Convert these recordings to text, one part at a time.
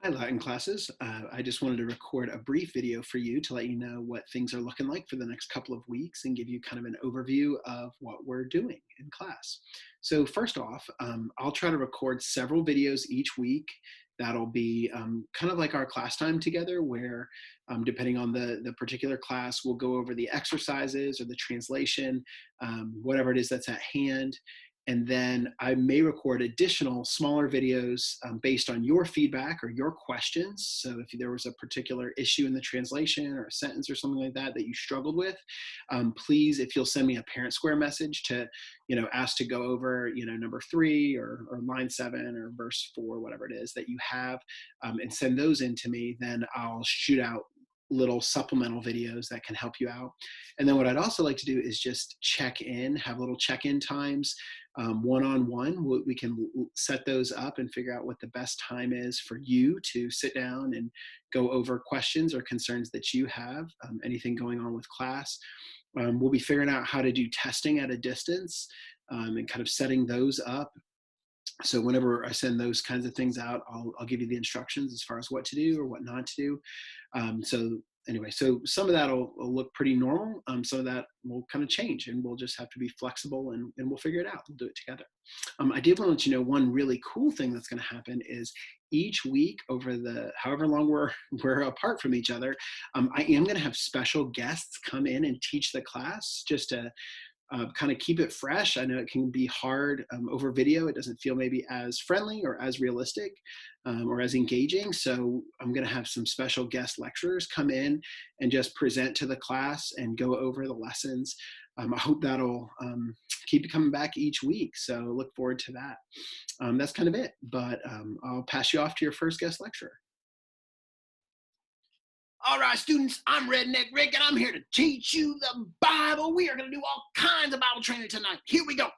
Hi, Latin classes. I just wanted to record a brief video for you to let you know what things are looking like for the next couple of weeks and give you kind of an overview of what we're doing in class. So first off, I'll try to record several videos each week. That'll be kind of like our class time together where depending on the particular class, we'll go over the exercises or the translation, whatever it is that's at hand. And then I may record additional smaller videos based on your feedback or your questions. So if there was a particular issue in the translation or a sentence or something like that that you struggled with, please, if you'll send me a parent square message to, ask to go over, number 3 or line 7 or verse 4, whatever it is that you have, and send those in to me, then I'll shoot out little supplemental videos that can help you out. And then what I'd also like to do is just check in, have little check-in times one-on-one. We can set those up and figure out what the best time is for you to sit down and go over questions or concerns that you have, anything going on with class. We'll be figuring out how to do testing at a distance and kind of setting those up. So whenever I send those kinds of things out, I'll give you the instructions as far as what to do or what not to do. So anyway, so some of that will look pretty normal. Some of that will kind of change, and we'll just have to be flexible, and we'll figure it out. We'll do it together. I did want to let you know one really cool thing that's going to happen is each week over the however long we're apart from each other, I am going to have special guests come in and teach the class just to kind of keep it fresh. I know it can be hard over video. It doesn't feel maybe as friendly or as realistic or as engaging. So I'm going to have some special guest lecturers come in and just present to the class and go over the lessons. I hope that'll keep you coming back each week. So look forward to that. That's kind of it, but I'll pass you off to your first guest lecturer. All right, students, I'm Redneck Rick, and I'm here to teach you the Bible. We are going to do all kinds of Bible training tonight. Here we go.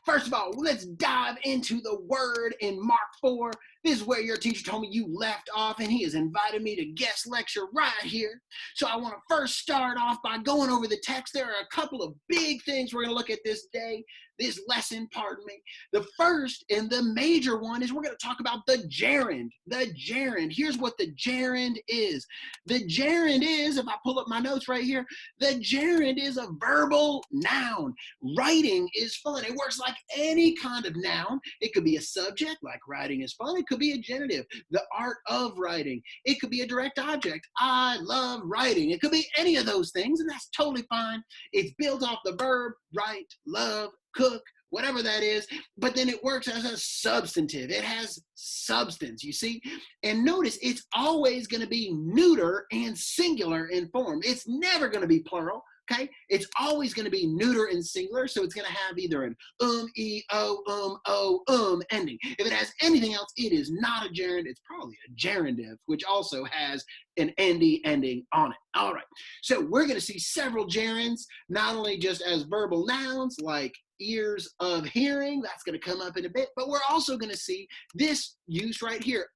First of all, let's dive into the word in Mark 4. This is where your teacher told me you left off, and he has invited me to guest lecture right here. So I want to first start off by going over the text. There are a couple of big things we're going to look at this day, this lesson, pardon me. The first and the major one is we're going to talk about the gerund. The gerund. Here's what the gerund is. The gerund is, if I pull up my notes right here, the gerund is a verbal noun. Writing is fun. It works like any kind of noun. It could be a subject, like writing is fun. It could be a genitive, the art of writing. It could be a direct object. I love writing. It could be any of those things, and that's totally fine. It's built off the verb, write, love, cook, whatever that is, but then it works as a substantive. It has substance, you see? And notice it's always going to be neuter and singular in form. It's never going to be plural. Okay, it's always going to be neuter and singular, so it's going to have either an ending. If it has anything else, it is not a gerund. It's probably a gerundive, which also has an ending on it. All right, so we're going to see several gerunds, not only just as verbal nouns like ears of hearing, that's going to come up in a bit, but we're also going to see this used right here,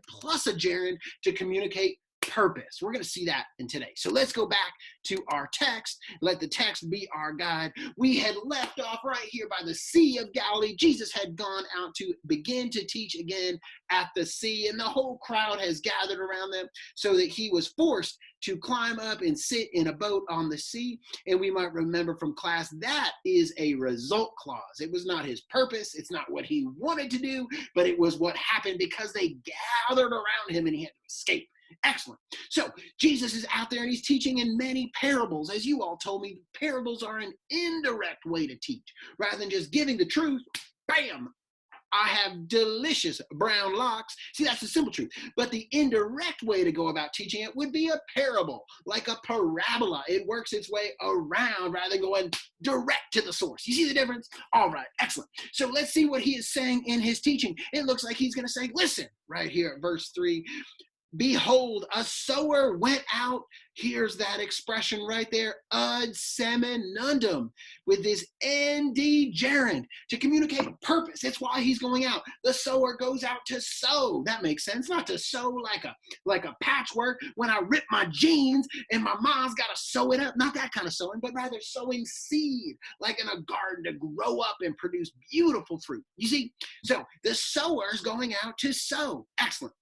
plus a gerund to communicate purpose. We're going to see that in today. So let's go back to our text. Let the text be our guide. We had left off right here by the Sea of Galilee. Jesus had gone out to begin to teach again at the sea, and the whole crowd has gathered around them so that he was forced to climb up and sit in a boat on the sea. And we might remember from class that is a result clause. It was not his purpose. It's not what he wanted to do, but it was what happened because they gathered around him and he had to escape. Excellent. So Jesus is out there and he's teaching in many parables. As you all told me, parables are an indirect way to teach. Rather than just giving the truth, bam, I have delicious brown locks. See, that's the simple truth. But the indirect way to go about teaching it would be a parable, like a parabola. It works its way around rather than going direct to the source. You see the difference? All right, excellent. So let's see what he is saying in his teaching. It looks like he's going to say, listen, right here at verse 3, behold, a sower went out. Here's that expression right there, ad seminundum, with this nd gerund to communicate purpose. It's why he's going out. The sower goes out to sow. That makes sense. Not to sew like a patchwork when I rip my jeans and my mom's got to sew it up. Not that kind of sewing, but rather sowing seed, like in a garden to grow up and produce beautiful fruit. You see? So the sower's going out to sow. Excellent.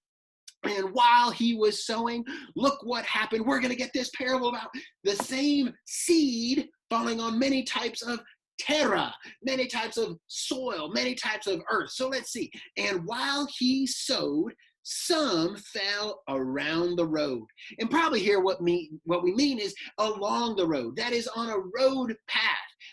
And while he was sowing, look what happened. We're going to get this parable about the same seed falling on many types of terra, many types of soil, many types of earth. So let's see. And while he sowed, some fell around the road. And probably here what we mean is along the road. That is on a road path.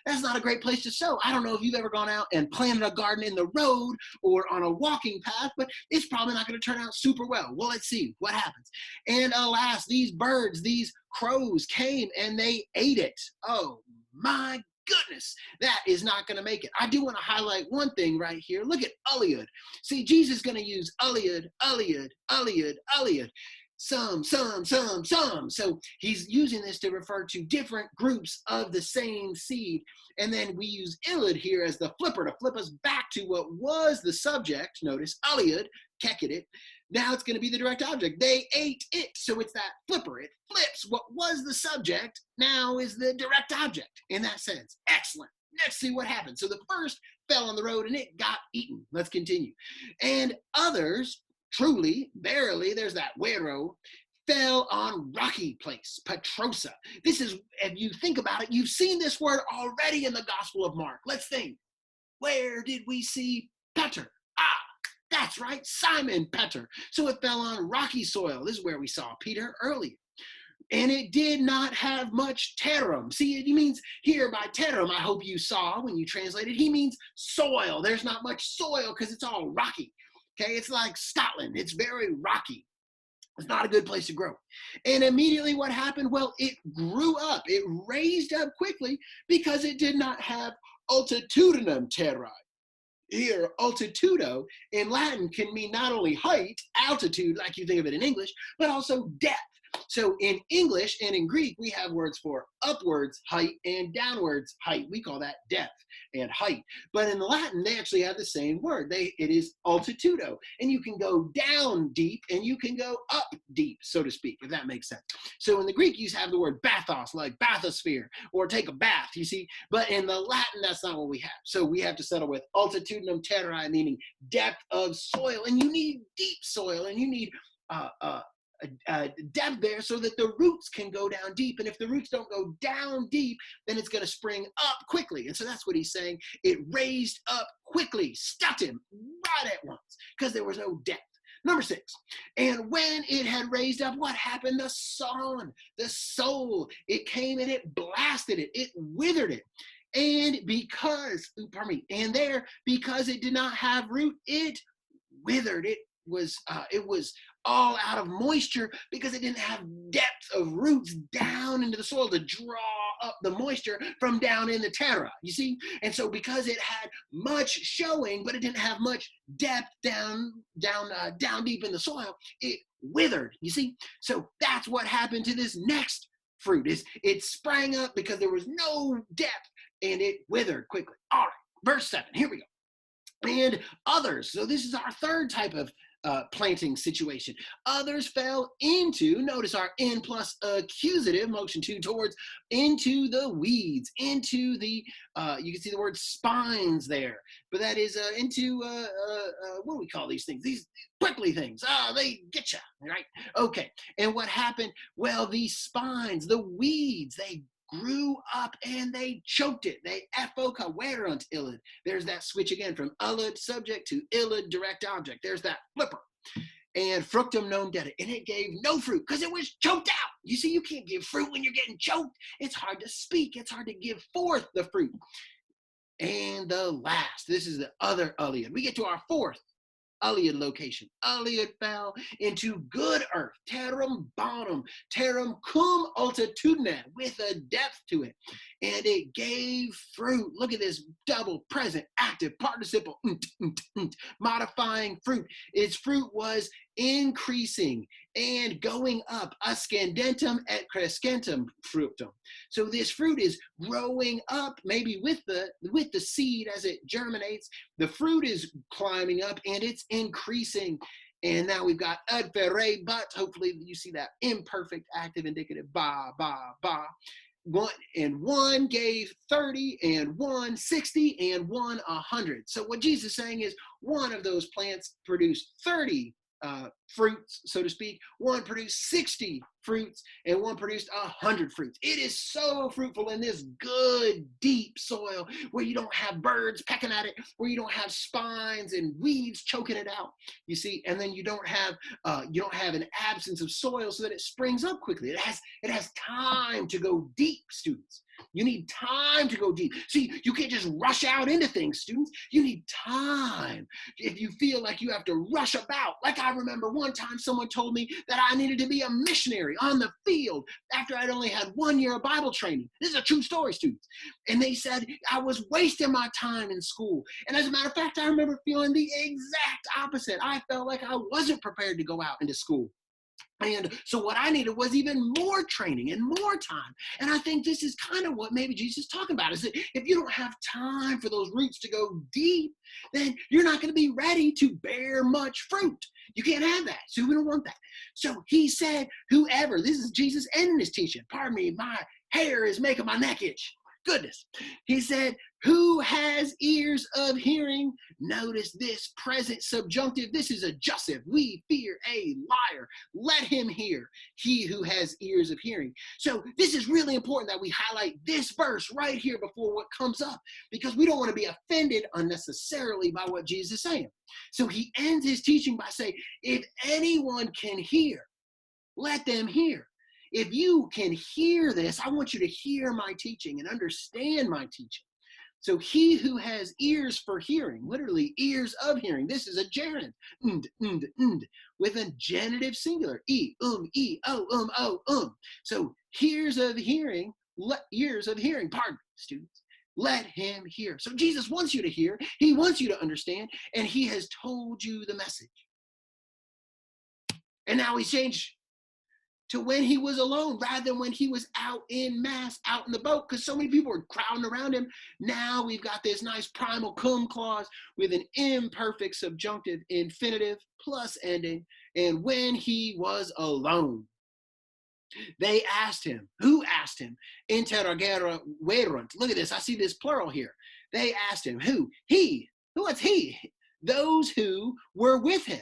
That's not a great place to sow. I don't know if you've ever gone out and planted a garden in the road or on a walking path, but it's probably not going to turn out super well. Well, let's see what happens. And alas, these birds, these crows came and they ate it. Oh my goodness, that is not going to make it. I do want to highlight one thing right here. Look at Eliud. See, Jesus is going to use Eliud, Eliud, Eliud, Eliud. Some. So he's using this to refer to different groups of the same seed. And then we use Eliud here as the flipper to flip us back to what was the subject. Notice Eliud, kekit. Now it's going to be the direct object. They ate it. So it's that flipper. It flips what was the subject now is the direct object in that sense. Excellent. Let's see what happened. So the first fell on the road and it got eaten. Let's continue. And others, truly, verily, there's that wero, fell on rocky place, Petrosa. This is, if you think about it, you've seen this word already in the Gospel of Mark. Let's think. Where did we see Peter? That's right, Simon Peter. So it fell on rocky soil. This is where we saw Peter earlier. And it did not have much terum. See, it means here by terum, I hope you saw when you translated, he means soil. There's not much soil because it's all rocky. Okay, it's like Scotland. It's very rocky. It's not a good place to grow. And immediately what happened? Well, it grew up. It raised up quickly because it did not have altitudinum terrae. Here, altitudo in Latin can mean not only height, altitude, like you think of it in English, but also depth. So in English and in Greek, we have words for upwards height and downwards height. We call that depth and height. But in Latin, they actually have the same word. It is altitudo. And you can go down deep and you can go up deep, so to speak, if that makes sense. So in the Greek, you have the word bathos, like bathysphere, or take a bath, you see. But in the Latin, that's not what we have. So we have to settle with altitudinum terrae, meaning depth of soil. And you need deep soil, and you need depth there so that the roots can go down deep. And if the roots don't go down deep, then it's going to spring up quickly. And so that's what he's saying. It raised up quickly, stuck him right at once because there was no depth. Number 6, and when it had raised up, what happened? The son, the soul, it came and it blasted it. It withered it. And because it did not have root, it withered. It was all out of moisture because it didn't have depth of roots down into the soil to draw up the moisture from down in the terra, you see? And so because it had much showing, but it didn't have much depth down deep in the soil, it withered, you see? So that's what happened to this next fruit. It sprang up because there was no depth and it withered quickly. All right, verse 7, here we go. And others, so this is our third type of planting situation. Others fell into, notice our in plus accusative, motion 2 towards, into the weeds, into the, you can see the word spines there, but that is into, what do we call these things? These prickly things. They get you, right? Okay, and what happened? Well, these spines, the weeds, they grew up and they choked it. They efoka werunt illid. There's that switch again from illid subject to illid direct object. There's that flipper. And fructum non dedit. And it gave no fruit because it was choked out. You see, you can't give fruit when you're getting choked. It's hard to speak. It's hard to give forth the fruit. And the last, this is the other Eliud. We get to our fourth Eliud location. Eliud fell into good earth, terrum bonum, terrum cum altitudine, with a depth to it. And it gave fruit. Look at this double present active participle, modifying fruit. Its fruit was increasing and going up, ascendentum et crescentum fructum. So this fruit is growing up, maybe with the seed as it germinates. The fruit is climbing up and it's increasing. And now we've got ad ferre, but hopefully you see that imperfect active indicative, ba, ba, ba. One gave 30, and one 60, and one 100. So what Jesus is saying is one of those plants produced 30 fruits, so to speak. One produced 60 fruits, and one produced 100 fruits. It is so fruitful in this good, deep soil where you don't have birds pecking at it, where you don't have spines and weeds choking it out. You see, and then you don't have an absence of soil so that it springs up quickly. It has time to go deep, students. You need time to go deep. See, you can't just rush out into things, students. You need time. If you feel like you have to rush about, like I remember one time someone told me that I needed to be a missionary on the field after I'd only had 1 year of Bible training. This is a true story, students. And they said I was wasting my time in school. And as a matter of fact, I remember feeling the exact opposite. I felt like I wasn't prepared to go out into school. And so what I needed was even more training and more time. And I think this is kind of what maybe Jesus is talking about, is that if you don't have time for those roots to go deep, then you're not going to be ready to bear much fruit. You can't have that. So we don't want that. So he said, whoever, this is Jesus ending his teaching. Pardon me, my hair is making my neck itch. Goodness. He said, who has ears of hearing? Notice this present subjunctive. This is adjussive. We fear a liar. Let him hear. He who has ears of hearing. So this is really important that we highlight this verse right here before what comes up, because we don't want to be offended unnecessarily by what Jesus is saying. So he ends his teaching by saying, if anyone can hear, let them hear. If you can hear this, I want you to hear my teaching and understand my teaching. So he who has ears for hearing, literally ears of hearing, this is a gerund, with a genitive singular, e, o. So ears of hearing, pardon, students, let him hear. So Jesus wants you to hear, he wants you to understand, and he has told you the message. And now he's changed to when he was alone rather than when he was out in mass, out in the boat, because so many people were crowding around him. Now we've got this nice primal cum clause with an imperfect subjunctive infinitive plus ending. And when he was alone, they asked him. Who asked him? Interrogerunt. Look at this. I see this plural here. They asked him. Who? He. Who was he? Those who were with him,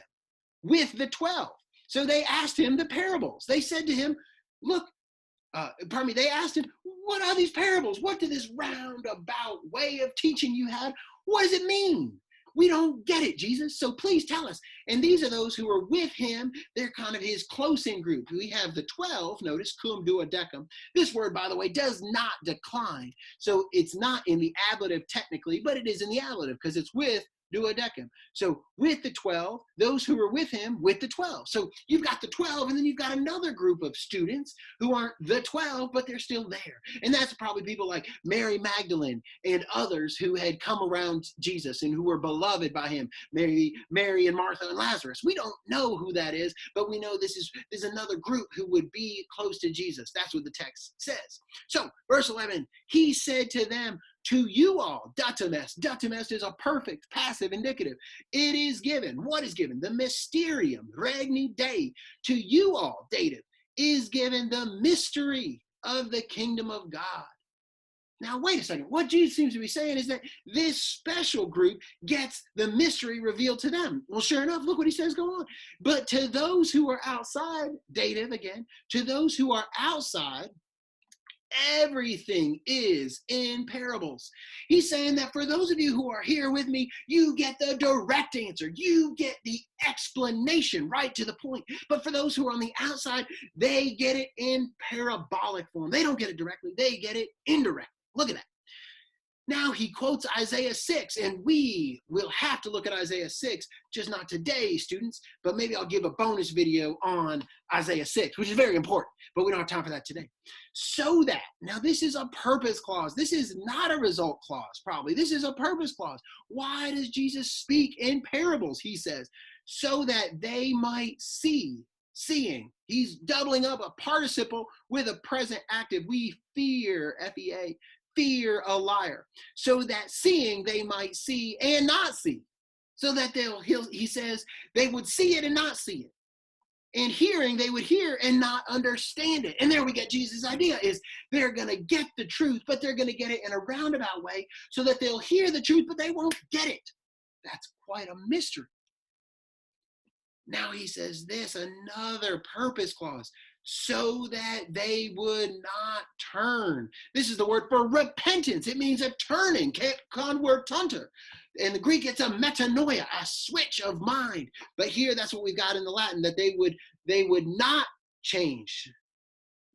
with the 12. So they asked him the parables. They said to him, look, they asked him, what are these parables? What did this roundabout way of teaching you have? What does it mean? We don't get it, Jesus, so please tell us. And these are those who are with him. They're kind of his close-in group. We have the 12, notice, cum duodecum. This word, by the way, does not decline. So it's not in the ablative technically, but it is in the ablative because it's with duodecum. So with the 12, those who were with him with the 12. So you've got the 12, and then you've got another group of students who aren't the 12, but they're still there. And that's probably people like Mary Magdalene and others who had come around Jesus and who were beloved by him. Mary and Martha and Lazarus. We don't know who that is, but we know this is another group who would be close to Jesus. That's what the text says. So verse 11, he said to them, to you all, datames. Datames is a perfect passive indicative. It is given. What is given? The mysterium, regni Dei. To you all, dative, is given the mystery of the kingdom of God. Now, wait a second. What Jesus seems to be saying is that this special group gets the mystery revealed to them. Well, sure enough, look what he says go on. But to those who are outside, dative again, to those who are outside, everything is in parables. He's saying that for those of you who are here with me, you get the direct answer. You get the explanation right to the point. But for those who are on the outside, they get it in parabolic form. They don't get it directly. They get it indirectly. Look at that. Now he quotes Isaiah 6, and we will have to look at Isaiah 6, just not today, students, but maybe I'll give a bonus video on Isaiah 6, which is very important, but we don't have time for that today. So that, now this is a purpose clause. This is not a result clause, probably. This is a purpose clause. Why does Jesus speak in parables, he says? So that they might see, seeing. He's doubling up a participle with a present active. We fear, F-E-A, fear a liar, so that seeing they might see and not see, so that he says they would see it and not see it, and hearing they would hear and not understand it. And there we get Jesus' idea, is they're going to get the truth, but they're going to get it in a roundabout way, so that they'll hear the truth, but they won't get it. That's quite a mystery. Now he says this, another purpose clause, so that they would not turn. This is the word for repentance. It means a turning, convertunter. In the Greek, it's a metanoia, a switch of mind. But here, that's what we got in the Latin, that they would not change.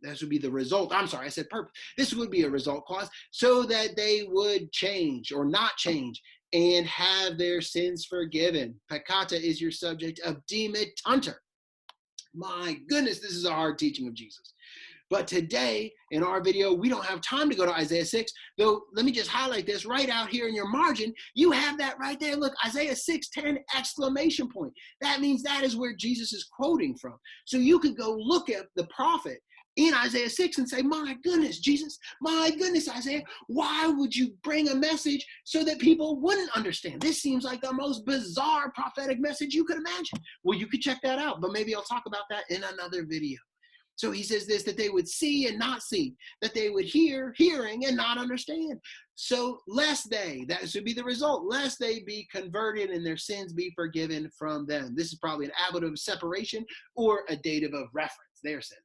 This would be the result. I'm sorry, I said purpose. This would be a result clause, so that they would change or not change and have their sins forgiven. Peccata is your subject of dimittunter. My goodness, this is a hard teaching of Jesus. But today, in our video, we don't have time to go to Isaiah 6, though let me just highlight this right out here in your margin. You have that right there. Look, Isaiah 6:10, exclamation point. That means that is where Jesus is quoting from. So you could go look at the prophet in Isaiah 6 and say, my goodness, Jesus, my goodness, Isaiah, why would you bring a message so that people wouldn't understand? This seems like the most bizarre prophetic message you could imagine. Well, you could check that out, but maybe I'll talk about that in another video. So he says this, that they would see and not see, that they would hear, hearing and not understand. So lest they, that should be the result, lest they be converted and their sins be forgiven from them. This is probably an ablative of separation or a dative of reference, their sins.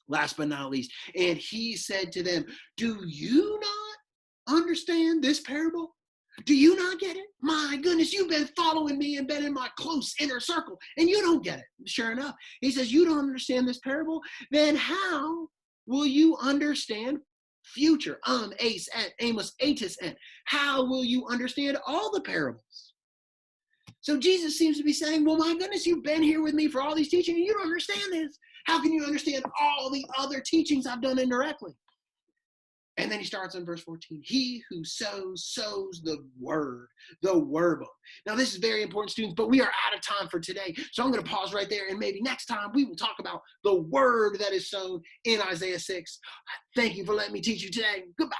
Last but not least, and he said to them, do you not understand this parable? Do you not get it? My goodness, you've been following me and been in my close inner circle, and you don't get it. Sure enough, he says, you don't understand this parable? Then how will you understand future? Ace, et, amos, atis, et. How will you understand all the parables? So Jesus seems to be saying, well, my goodness, you've been here with me for all these teachings, and you don't understand this. How can you understand all the other teachings I've done indirectly? And then he starts in verse 14. He who sows the word, the verbum. Now, this is very important, students, but we are out of time for today. So I'm going to pause right there, and maybe next time we will talk about the word that is sown in Isaiah 6. Thank you for letting me teach you today. Goodbye.